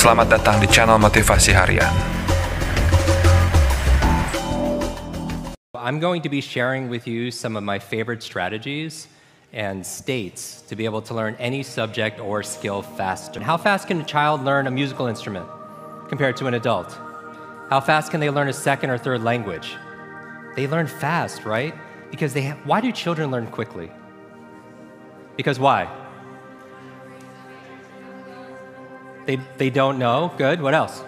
Selamat datang di channel Motivasi Harian. I'm going to be sharing with you some of my favorite strategies and states to be able to learn any subject or skill faster. How fast can a child learn a musical instrument compared to an adult? How fast can they learn a second or third language? They learn fast, right? Because why do children learn quickly? Because why? They don't know. Good. What else?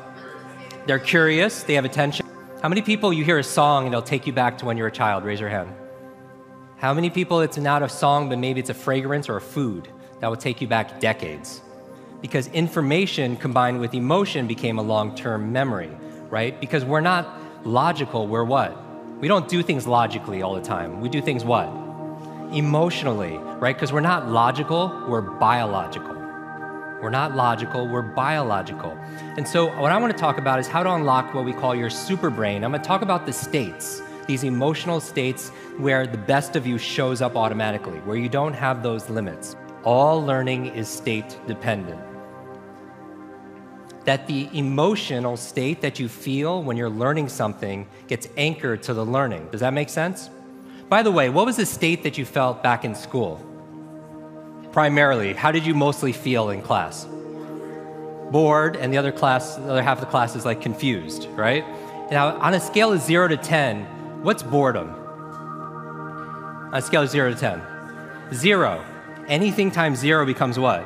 They're curious. They have attention. How many people you hear a song and it'll take you back to when you were a child? Raise your hand. How many people it's not a song, but maybe it's a fragrance or a food that will take you back decades? Because information combined with emotion became a long-term memory, right? Because we're not logical, we're what? We don't do things logically all the time. We do things what? Emotionally, right? Because we're not logical, we're biological. We're not logical, we're biological. And so what I want to talk about is how to unlock what we call your super brain. I'm going to talk about the states, these emotional states where the best of you shows up automatically, where you don't have those limits. All learning is state dependent. That the emotional state that you feel when you're learning something gets anchored to the learning. Does that make sense? By the way, what was the state that you felt back in school? Primarily, how did you mostly feel in class? Bored, and the other half of the class is like confused, right? Now, on a scale of 0 to 10, what's boredom? On a scale of 0 to 10? 0. Anything times 0 becomes what?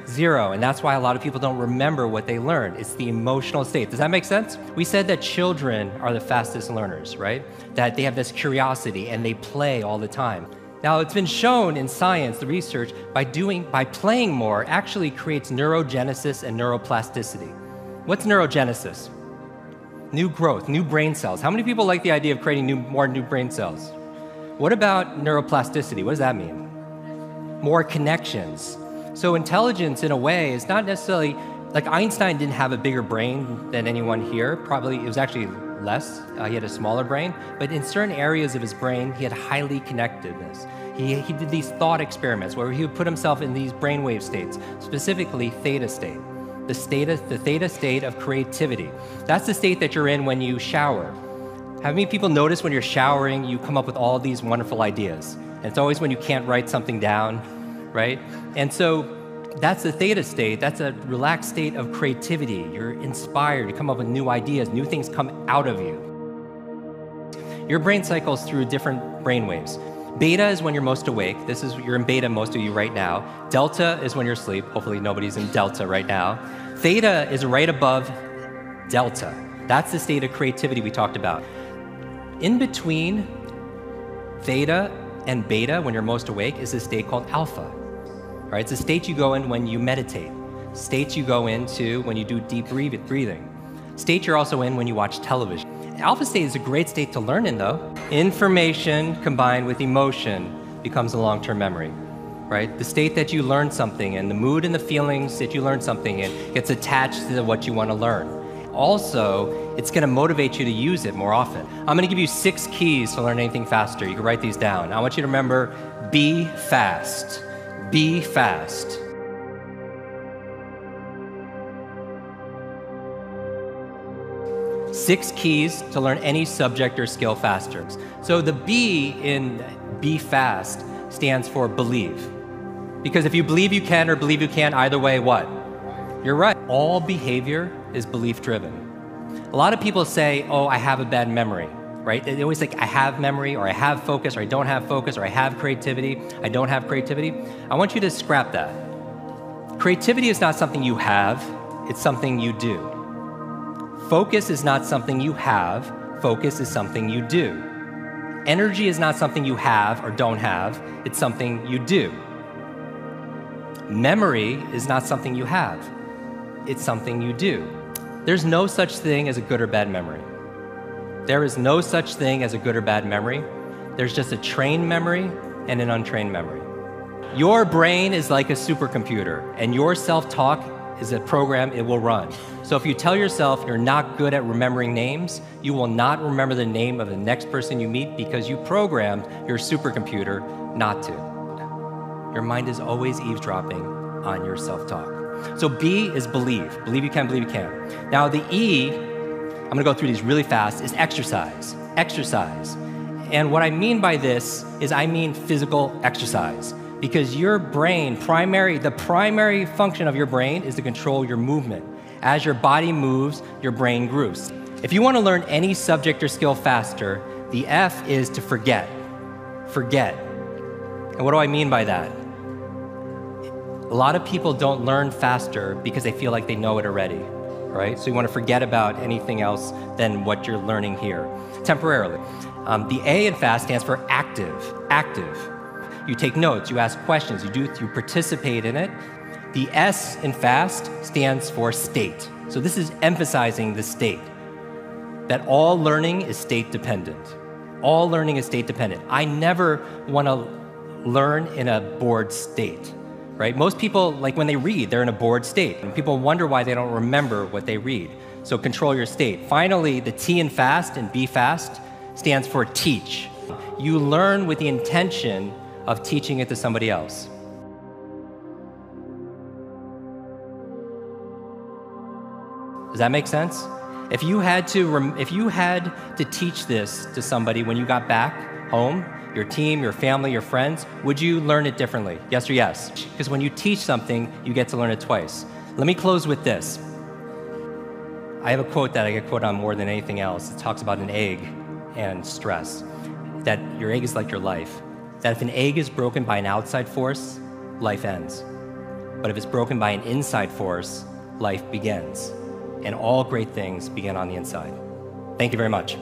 0, and that's why a lot of people don't remember what they learned. It's the emotional state. Does that make sense? We said that children are the fastest learners, right? That they have this curiosity and they play all the time. Now, it's been shown in science, the research, by playing more actually creates neurogenesis and neuroplasticity. What's neurogenesis? New growth, new brain cells. How many people like the idea of creating more new brain cells? What about neuroplasticity? What does that mean? More connections. So intelligence, in a way, is not necessarily, like Einstein didn't have a bigger brain than anyone here. Probably, it was actually less. He had a smaller brain, but in certain areas of his brain, he had highly connectedness. He did these thought experiments where he would put himself in these brainwave states, specifically Theta State, the Theta State of creativity. That's the state that you're in when you shower. Have many people notice when you're showering, you come up with all these wonderful ideas? And it's always when you can't write something down, right? And so that's the Theta State. That's a relaxed state of creativity. You're inspired. You come up with new ideas. New things come out of you. Your brain cycles through different brain waves. Beta is when you're most awake. You're in beta, most of you right now. Delta is when you're asleep. Hopefully nobody's in delta right now. Theta is right above delta. That's the state of creativity we talked about. In between theta and beta, when you're most awake, is a state called alpha. Right, it's a state you go in when you meditate. States you go into when you do deep breathing. State you're also in when you watch television. Alpha state is a great state to learn in, though. Information combined with emotion becomes a long-term memory, right? The state that you learn something and the mood and the feelings that you learn something in gets attached to what you want to learn. Also, it's going to motivate you to use it more often. I'm going to give you 6 keys to learn anything faster. You can write these down. I want you to remember, be fast. Be fast. Six keys to learn any subject or skill faster. So the B in be fast stands for believe. Because if you believe you can or believe you can't, either way, what? You're right. All behavior is belief driven. A lot of people say, oh, I have a bad memory. Right? They always think, I have memory, or I have focus, or I don't have focus, or I have creativity, I don't have creativity. I want you to scrap that. Creativity is not something you have, it's something you do. Focus is not something you have, focus is something you do. Energy is not something you have or don't have, it's something you do. Memory is not something you have, it's something you do. There's no such thing as a good or bad memory. There is no such thing as a good or bad memory. There's just a trained memory and an untrained memory. Your brain is like a supercomputer, and your self-talk is a program it will run. So if you tell yourself you're not good at remembering names, you will not remember the name of the next person you meet because you programmed your supercomputer not to. Your mind is always eavesdropping on your self-talk. So B is believe. Believe you can, believe you can. Now the E, I'm gonna go through these really fast, is exercise. Exercise. And what I mean by this is I mean physical exercise. Because your brain, the primary function of your brain is to control your movement. As your body moves, your brain grooves. If you want to learn any subject or skill faster, the F is to forget. Forget. And what do I mean by that? A lot of people don't learn faster because they feel like they know it already, right? So you want to forget about anything else than what you're learning here, temporarily. The A in FAST stands for active, active. You take notes, you ask questions, you participate in it. The S in FAST stands for state. So this is emphasizing the state, that all learning is state dependent. All learning is state dependent. I never want to learn in a bored state, right? Most people, like when they read, they're in a bored state. And people wonder why they don't remember what they read. So control your state. Finally, the T in FAST and B FAST stands for teach. You learn with the intention of teaching it to somebody else. Does that make sense? If you had to teach this to somebody when you got back home, your team, your family, your friends, would you learn it differently? Yes or yes? Because when you teach something, you get to learn it twice. Let me close with this. I have a quote that I get quoted on more than anything else. It talks about an egg and stress, that your egg is like your life, that if an egg is broken by an outside force, life ends. But if it's broken by an inside force, life begins. And all great things begin on the inside. Thank you very much.